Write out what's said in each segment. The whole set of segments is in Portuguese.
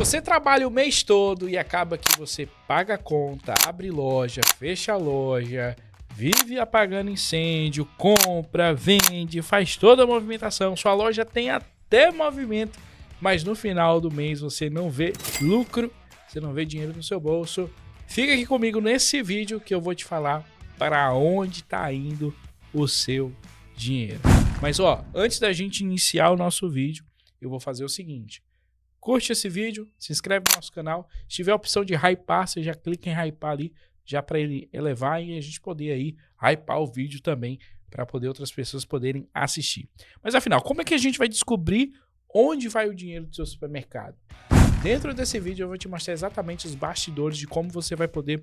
Você trabalha o mês todo e acaba que você paga a conta, abre loja, fecha a loja, vive apagando incêndio, compra, vende, faz toda a movimentação. Sua loja tem até movimento, mas no final do mês você não vê lucro, você não vê dinheiro no seu bolso. Fica aqui comigo nesse vídeo que eu vou te falar para onde está indo o seu dinheiro. Mas antes da gente iniciar o nosso vídeo, eu vou fazer o seguinte. Curte esse vídeo, se inscreve no nosso canal. Se tiver a opção de hypar, você já clica em hypar ali, já para ele elevar e a gente poder aí hypar o vídeo também, para poder outras pessoas poderem assistir. Mas afinal, como é que a gente vai descobrir onde vai o dinheiro do seu supermercado? Dentro desse vídeo eu vou te mostrar exatamente os bastidores de como você vai poder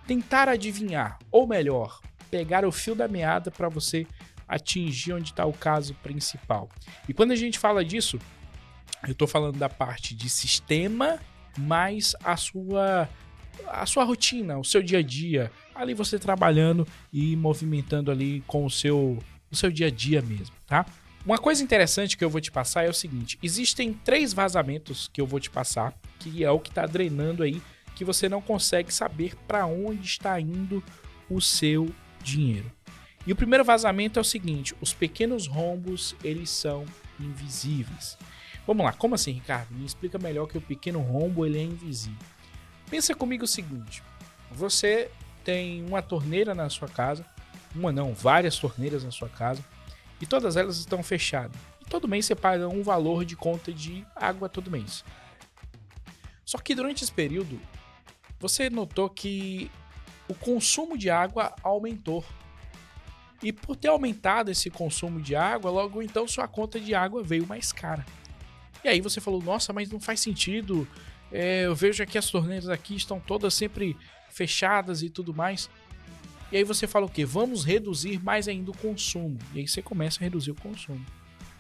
tentar adivinhar, ou melhor, pegar o fio da meada para você atingir onde está o caso principal. E quando a gente fala disso, eu estou falando da parte de sistema, mais a sua rotina, o seu dia a dia, ali você trabalhando e movimentando ali com o seu dia a dia mesmo, tá? Uma coisa interessante que eu vou te passar é o seguinte, existem 3 vazamentos que eu vou te passar, que é o que está drenando aí, que você não consegue saber para onde está indo o seu dinheiro. E o primeiro vazamento é o seguinte, os pequenos rombos, eles são invisíveis. Vamos lá, como assim, Ricardo? Me explica melhor que o pequeno rombo ele é invisível. Pensa comigo o seguinte, você tem uma torneira na sua casa, várias torneiras na sua casa, e todas elas estão fechadas. E todo mês você paga um valor de conta de água todo mês. Só que durante esse período, você notou que o consumo de água aumentou. E por ter aumentado esse consumo de água, logo então sua conta de água veio mais cara. E aí você falou, nossa, mas não faz sentido, eu vejo que as torneiras aqui estão todas sempre fechadas e tudo mais. E aí você fala o quê? Vamos reduzir mais ainda o consumo. E aí você começa a reduzir o consumo.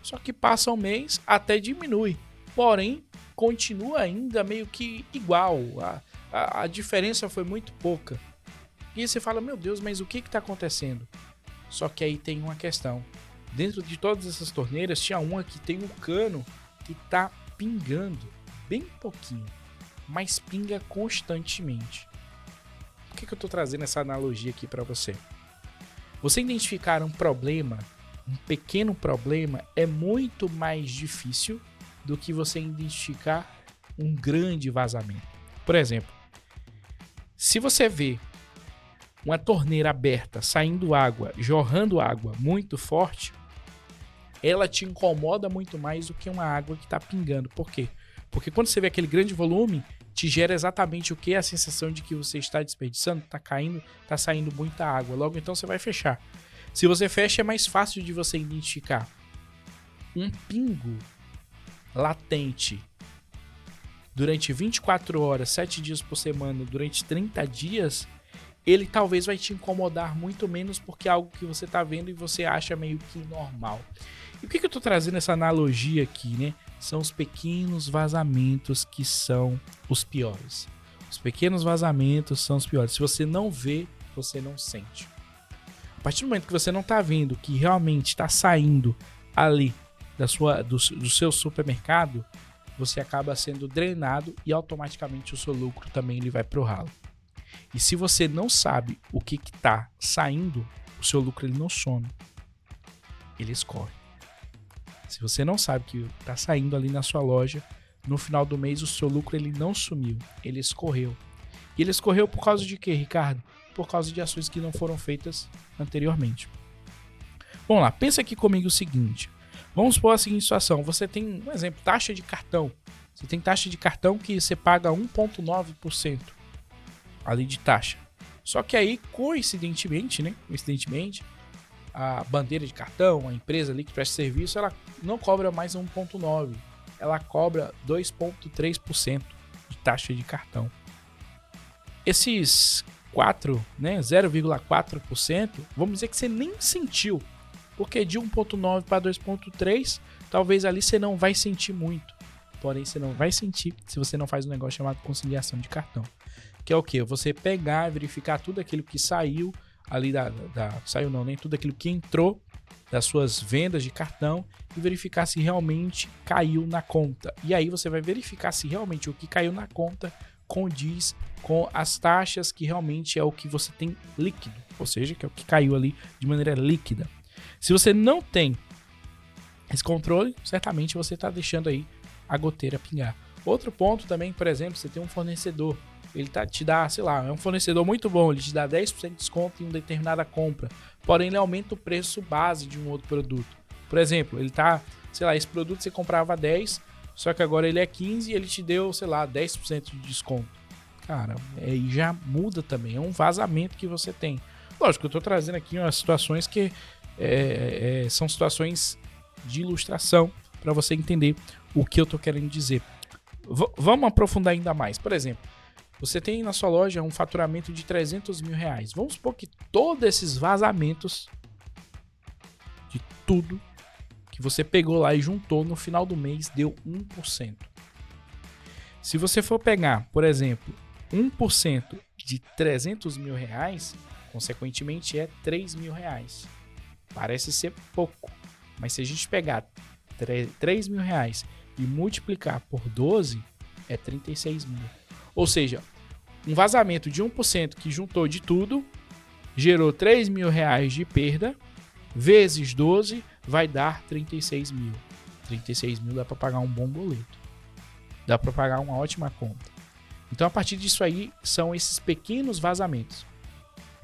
Só que passa um mês, até diminui. Porém, continua ainda meio que igual. A diferença foi muito pouca. E aí você fala, meu Deus, mas o que está acontecendo? Só que aí tem uma questão. Dentro de todas essas torneiras, tinha uma que tem um cano que tá pingando bem pouquinho, mas pinga constantemente. Por que eu tô trazendo essa analogia aqui para você? Você identificar um problema, um pequeno problema, é muito mais difícil do que você identificar um grande vazamento. Por exemplo, se você vê uma torneira aberta, saindo água, jorrando água muito forte, ela te incomoda muito mais do que uma água que está pingando. Por quê? Porque quando você vê aquele grande volume, te gera exatamente o que? A sensação de que você está desperdiçando, está saindo muita água. Logo então você vai fechar. Se você fecha, é mais fácil de você identificar. Um pingo latente durante 24 horas, 7 dias por semana, durante 30 dias, ele talvez vai te incomodar muito menos porque é algo que você está vendo e você acha meio que normal. E por que eu estou trazendo essa analogia aqui, né? São os pequenos vazamentos que são os piores. Os pequenos vazamentos são os piores. Se você não vê, você não sente. A partir do momento que você não está vendo que realmente está saindo ali do seu supermercado, você acaba sendo drenado e automaticamente o seu lucro também ele vai para o ralo. E se você não sabe o que está saindo, o seu lucro ele não some, ele escorre. Se você não sabe o que está saindo ali na sua loja, no final do mês o seu lucro ele não sumiu, ele escorreu. E ele escorreu por causa de quê, Ricardo? Por causa de ações que não foram feitas anteriormente. Vamos lá, pensa aqui comigo o seguinte. Vamos supor a seguinte situação, você tem, um exemplo, taxa de cartão. Você tem taxa de cartão que você paga 1,9%. ali de taxa. Só que aí, coincidentemente, a bandeira de cartão, a empresa ali que presta serviço, ela não cobra mais 1,9%, ela cobra 2,3% de taxa de cartão. Esses 0,4%, vamos dizer que você nem sentiu, porque de 1,9 para 2,3, talvez ali você não vai sentir muito. Porém, você não vai sentir se você não faz um negócio chamado conciliação de cartão. Que é o quê? Você pegar, verificar tudo aquilo que saiu ali saiu não, nem tudo aquilo que entrou das suas vendas de cartão e verificar se realmente caiu na conta. E aí você vai verificar se realmente o que caiu na conta condiz com as taxas que realmente é o que você tem líquido, ou seja, que é o que caiu ali de maneira líquida. Se você não tem esse controle, certamente você está deixando aí a goteira pingar. Outro ponto também, por exemplo, você tem um fornecedor, ele te dá, sei lá, é um fornecedor muito bom, ele te dá 10% de desconto em uma determinada compra, porém ele aumenta o preço base de um outro produto. Por exemplo, ele tá, sei lá, esse produto você comprava 10, só que agora ele é 15 e ele te deu, sei lá, 10% de desconto. Cara, aí já muda também, é um vazamento que você tem. Lógico, eu tô trazendo aqui umas situações que são situações de ilustração para você entender o que eu tô querendo dizer. Vamos aprofundar ainda mais. Por exemplo, você tem na sua loja um faturamento de 300 mil reais. Vamos supor que todos esses vazamentos de tudo que você pegou lá e juntou no final do mês deu 1%. Se você for pegar, por exemplo, 1% de 300 mil reais, consequentemente é 3 mil reais. Parece ser pouco, mas se a gente pegar 3 mil reais e multiplicar por 12, é 36 mil. Ou seja, um vazamento de 1% que juntou de tudo, gerou 3 mil reais de perda, vezes 12, vai dar 36 mil. 36 mil dá para pagar um bom boleto. Dá para pagar uma ótima conta. Então, a partir disso aí, são esses pequenos vazamentos.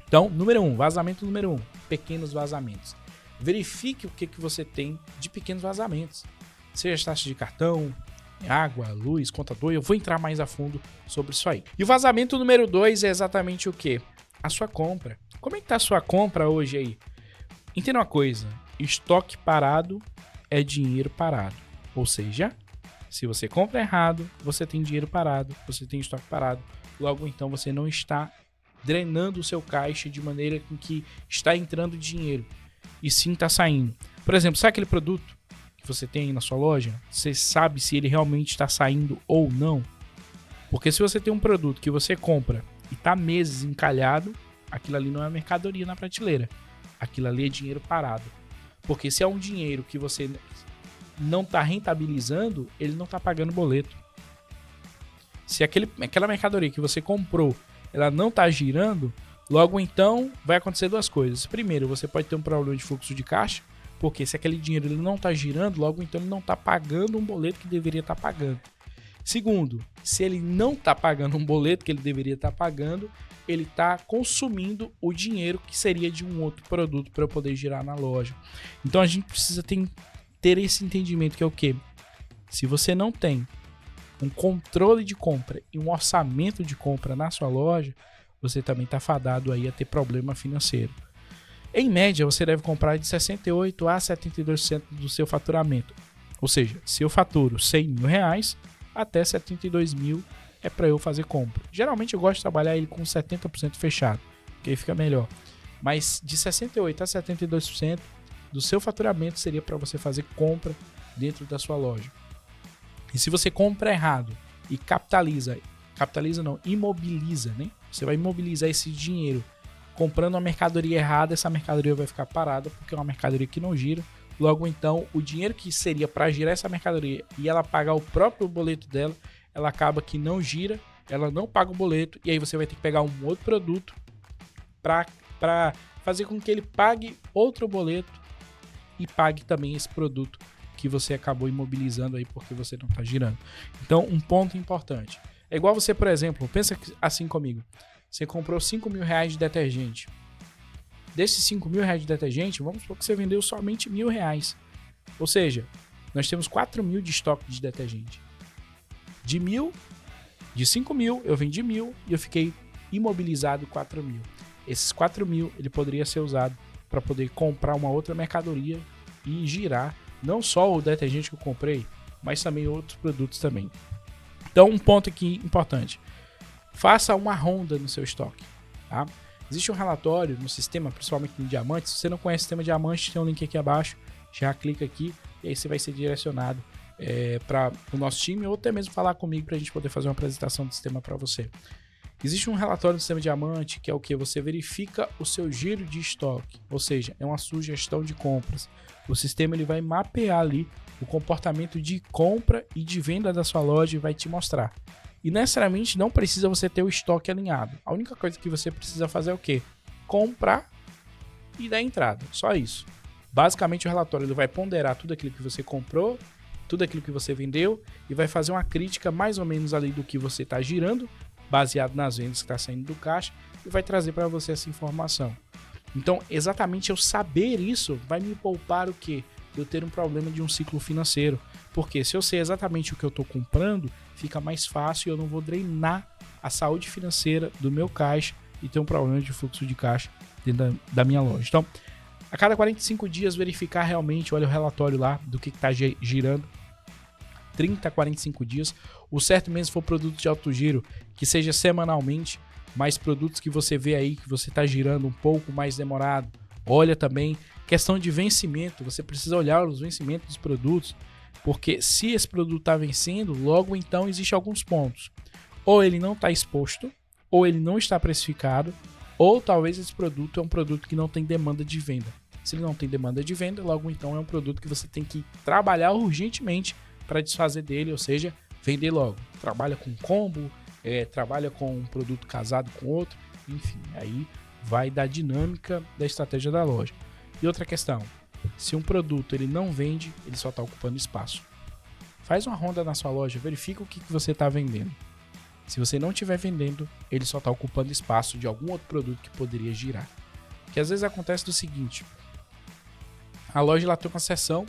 Então, vazamento número 1, pequenos vazamentos. Verifique o que você tem de pequenos vazamentos. Seja taxa de cartão, água, luz, contador, eu vou entrar mais a fundo sobre isso aí. E o vazamento número 2 é exatamente o quê? A sua compra. Como é que tá a sua compra hoje aí? Entenda uma coisa, estoque parado é dinheiro parado. Ou seja, se você compra errado, você tem dinheiro parado, você tem estoque parado, logo então você não está drenando o seu caixa de maneira com que está entrando dinheiro, e sim está saindo. Por exemplo, sabe aquele produto que você tem aí na sua loja? Você sabe se ele realmente está saindo ou não? Porque se você tem um produto que você compra e está meses encalhado, aquilo ali não é mercadoria na prateleira. Aquilo ali é dinheiro parado. Porque se é um dinheiro que você não está rentabilizando, ele não está pagando boleto. Se aquela mercadoria que você comprou, ela não está girando, logo então vai acontecer duas coisas. Primeiro, você pode ter um problema de fluxo de caixa, porque se aquele dinheiro ele não está girando, logo então ele não está pagando um boleto que deveria estar pagando. Segundo, se ele não está pagando um boleto que ele deveria estar pagando, ele está consumindo o dinheiro que seria de um outro produto para eu poder girar na loja. Então a gente precisa ter esse entendimento que é o quê? Se você não tem um controle de compra e um orçamento de compra na sua loja, você também está fadado aí a ter problema financeiro. Em média, você deve comprar de 68% a 72% do seu faturamento. Ou seja, se eu faturo 100 mil reais, até 72 mil é para eu fazer compra. Geralmente eu gosto de trabalhar ele com 70% fechado, porque aí fica melhor. Mas de 68% a 72% do seu faturamento seria para você fazer compra dentro da sua loja. E se você compra errado e imobiliza, né? Você vai imobilizar esse dinheiro comprando uma mercadoria errada, essa mercadoria vai ficar parada porque é uma mercadoria que não gira. Logo então, o dinheiro que seria para girar essa mercadoria e ela pagar o próprio boleto dela, ela acaba que não gira, ela não paga o boleto e aí você vai ter que pegar um outro produto para fazer com que ele pague outro boleto e pague também esse produto que você acabou imobilizando aí porque você não está girando. Então, um ponto importante. É igual você, por exemplo, pensa assim comigo. Você comprou 5 mil reais de detergente. Desses 5 mil reais de detergente, vamos supor que você vendeu somente R$1.000. Ou seja, nós temos 4 mil de estoque de detergente. De 5 mil, eu vendi 1.000 e eu fiquei imobilizado 4 mil. Esses 4 mil, ele poderia ser usado para poder comprar uma outra mercadoria e girar não só o detergente que eu comprei, mas também outros produtos também. Então, um ponto aqui importante. Faça uma ronda no seu estoque, tá? Existe um relatório no sistema, principalmente no Diamante. Se você não conhece o sistema Diamante, tem um link aqui abaixo. Já clica aqui e aí você vai ser direcionado para o nosso time ou até mesmo falar comigo para a gente poder fazer uma apresentação do sistema para você. Existe um relatório do Sistema Diamante, que é o que? Você verifica o seu giro de estoque, ou seja, é uma sugestão de compras. O sistema ele vai mapear ali o comportamento de compra e de venda da sua loja e vai te mostrar. E necessariamente não precisa você ter o estoque alinhado. A única coisa que você precisa fazer é o quê? Comprar e dar entrada. Só isso. Basicamente o relatório ele vai ponderar tudo aquilo que você comprou, tudo aquilo que você vendeu e vai fazer uma crítica mais ou menos ali do que você está girando, baseado nas vendas que está saindo do caixa, e vai trazer para você essa informação. Então, exatamente eu saber isso vai me poupar o quê? Eu ter um problema de um ciclo financeiro. Porque se eu sei exatamente o que eu estou comprando, fica mais fácil e eu não vou drenar a saúde financeira do meu caixa e ter um problema de fluxo de caixa dentro da minha loja. Então, a cada 45 dias verificar realmente, olha o relatório lá do que está girando. 30 a 45 dias. O certo mesmo for produto de alto giro, que seja semanalmente, mas produtos que você vê aí que você está girando um pouco mais demorado. Olha também, questão de vencimento, você precisa olhar os vencimentos dos produtos, porque se esse produto está vencendo, logo então existem alguns pontos. Ou ele não está exposto, ou ele não está precificado, ou talvez esse produto é um produto que não tem demanda de venda. Se ele não tem demanda de venda, logo então é um produto que você tem que trabalhar urgentemente para desfazer dele, ou seja, vender logo. Trabalha com combo, trabalha com um produto casado com outro, enfim, aí vai da dinâmica da estratégia da loja. E outra questão, se um produto ele não vende, ele só está ocupando espaço. Faz uma ronda na sua loja, verifica o que você está vendendo. Se você não estiver vendendo, ele só está ocupando espaço de algum outro produto que poderia girar. Que às vezes acontece do seguinte, a loja lá tem uma seção,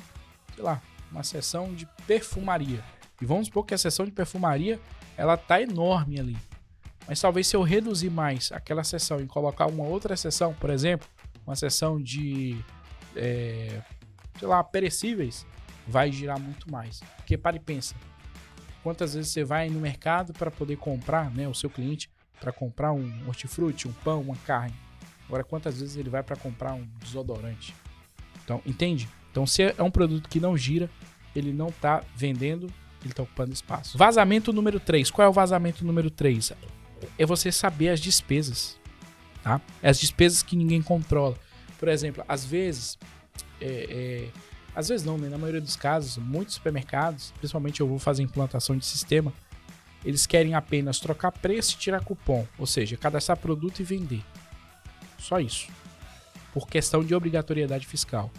sei lá, uma seção de perfumaria. E vamos supor que a seção de perfumaria, ela tá enorme ali. Mas talvez se eu reduzir mais aquela seção e colocar uma outra seção, por exemplo, uma seção de, sei lá, perecíveis, vai girar muito mais. Porque para e pensa, quantas vezes você vai no mercado para poder comprar, né, o seu cliente, para comprar um hortifruti, um pão, uma carne. Agora, quantas vezes ele vai para comprar um desodorante? Então, entende? Então, se é um produto que não gira, ele não está vendendo, ele está ocupando espaço. Vazamento número 3. Qual é o vazamento número 3? É você saber as despesas. Tá? É as despesas que ninguém controla. Por exemplo, às vezes não, né? Na maioria dos casos, muitos supermercados, principalmente eu vou fazer implantação de sistema, eles querem apenas trocar preço e tirar cupom. Ou seja, cadastrar produto e vender. Só isso. Por questão de obrigatoriedade fiscal.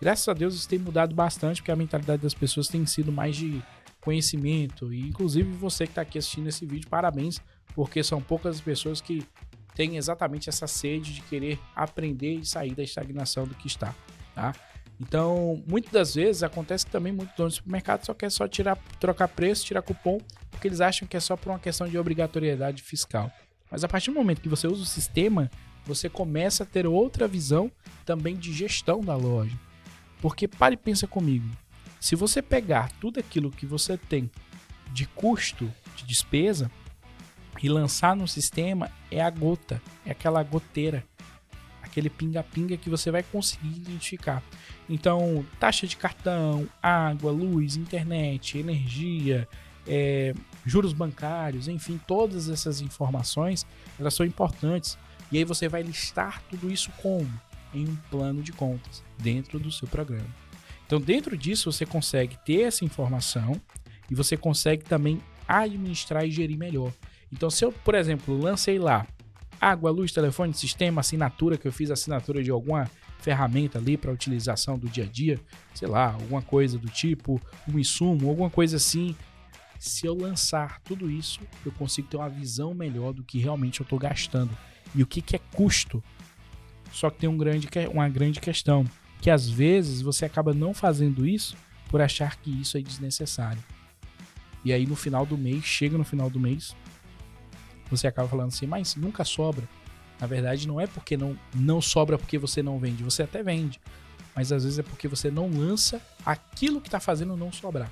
Graças a Deus isso tem mudado bastante, porque a mentalidade das pessoas tem sido mais de conhecimento. E inclusive você que está aqui assistindo esse vídeo, parabéns, porque são poucas as pessoas que têm exatamente essa sede de querer aprender e sair da estagnação do que está. Tá? Então, muitas das vezes acontece que também muitos donos de supermercado só quer só trocar preço, tirar cupom, porque eles acham que é só por uma questão de obrigatoriedade fiscal. Mas a partir do momento que você usa o sistema, você começa a ter outra visão também de gestão da loja. Porque pare e pensa comigo, se você pegar tudo aquilo que você tem de custo, de despesa, e lançar no sistema, é a gota, é aquela goteira, aquele pinga-pinga que você vai conseguir identificar. Então, taxa de cartão, água, luz, internet, energia, juros bancários, enfim, todas essas informações, elas são importantes. E aí você vai listar tudo isso como? Em um plano de contas, dentro do seu programa. Então, dentro disso, você consegue ter essa informação e você consegue também administrar e gerir melhor. Então, se eu, por exemplo, lancei lá água, luz, telefone, sistema, assinatura, que eu fiz assinatura de alguma ferramenta ali para utilização do dia a dia, sei lá, alguma coisa do tipo, um insumo, alguma coisa assim. Se eu lançar tudo isso, eu consigo ter uma visão melhor do que realmente eu estou gastando. E o que é custo? Só que tem uma grande questão, que às vezes você acaba não fazendo isso por achar que isso é desnecessário. E aí no final do mês, chega no final do mês, você acaba falando assim, mas nunca sobra. Na verdade não é porque não sobra porque você não vende, você até vende. Mas às vezes é porque você não lança aquilo que está fazendo não sobrar.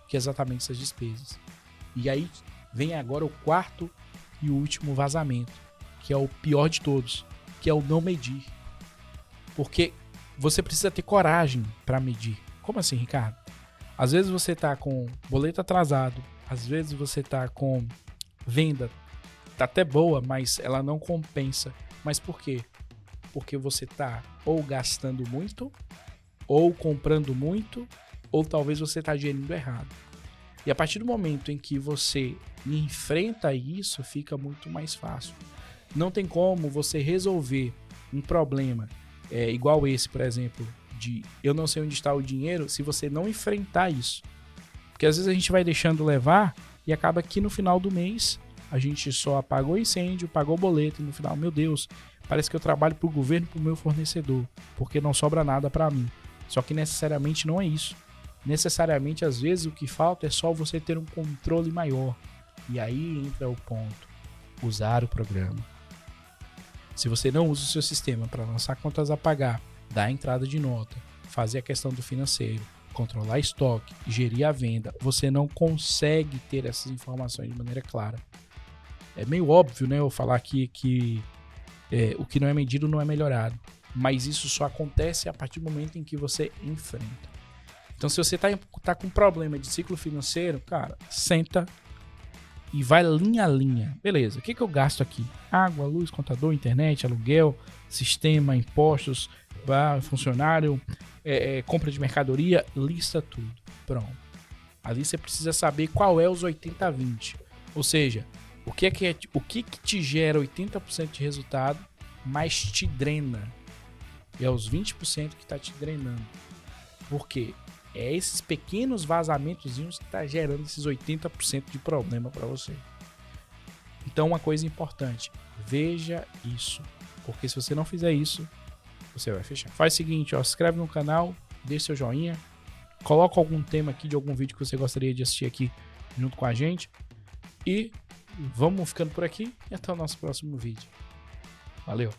Que é exatamente essas despesas. E aí vem agora o quarto e o último vazamento, que é o pior de todos, que é o não medir. Porque você precisa ter coragem para medir. Como assim, Ricardo? Às vezes você está com boleto atrasado, às vezes você está com venda tá até boa, mas ela não compensa. Mas por quê? Porque você tá ou gastando muito, ou comprando muito, ou talvez você tá gerindo errado. E a partir do momento em que você enfrenta isso, fica muito mais fácil. Não tem como você resolver um problema igual esse, por exemplo, de eu não sei onde está o dinheiro, se você não enfrentar isso. Porque às vezes a gente vai deixando levar e acaba que no final do mês a gente só apagou o incêndio, pagou o boleto e no final, meu Deus, parece que eu trabalho para o governo e para o meu fornecedor, porque não sobra nada para mim. Só que necessariamente não é isso. Necessariamente, às vezes, o que falta é só você ter um controle maior. E aí entra o ponto: usar o programa. Se você não usa o seu sistema para lançar contas a pagar, dar entrada de nota, fazer a questão do financeiro, controlar estoque, gerir a venda, você não consegue ter essas informações de maneira clara. É meio óbvio, né, eu falar aqui que o que não é medido não é melhorado. Mas isso só acontece a partir do momento em que você enfrenta. Então, se você tá com problema de ciclo financeiro, cara, senta e vai linha a linha. Beleza, o que eu gasto aqui? Água, luz, contador, internet, aluguel, sistema, impostos, funcionário, compra de mercadoria, lista tudo. Pronto. Ali você precisa saber qual é os 80-20. Ou seja, o que te gera 80% de resultado, mas te drena. E é os 20% que está te drenando. Por quê? É esses pequenos vazamentozinhos que está gerando esses 80% de problema para você. Então, uma coisa importante, veja isso. Porque se você não fizer isso, você vai fechar. Faz o seguinte, ó, se inscreve no canal, deixa seu joinha, coloca algum tema aqui de algum vídeo que você gostaria de assistir aqui junto com a gente. E vamos ficando por aqui e até o nosso próximo vídeo. Valeu!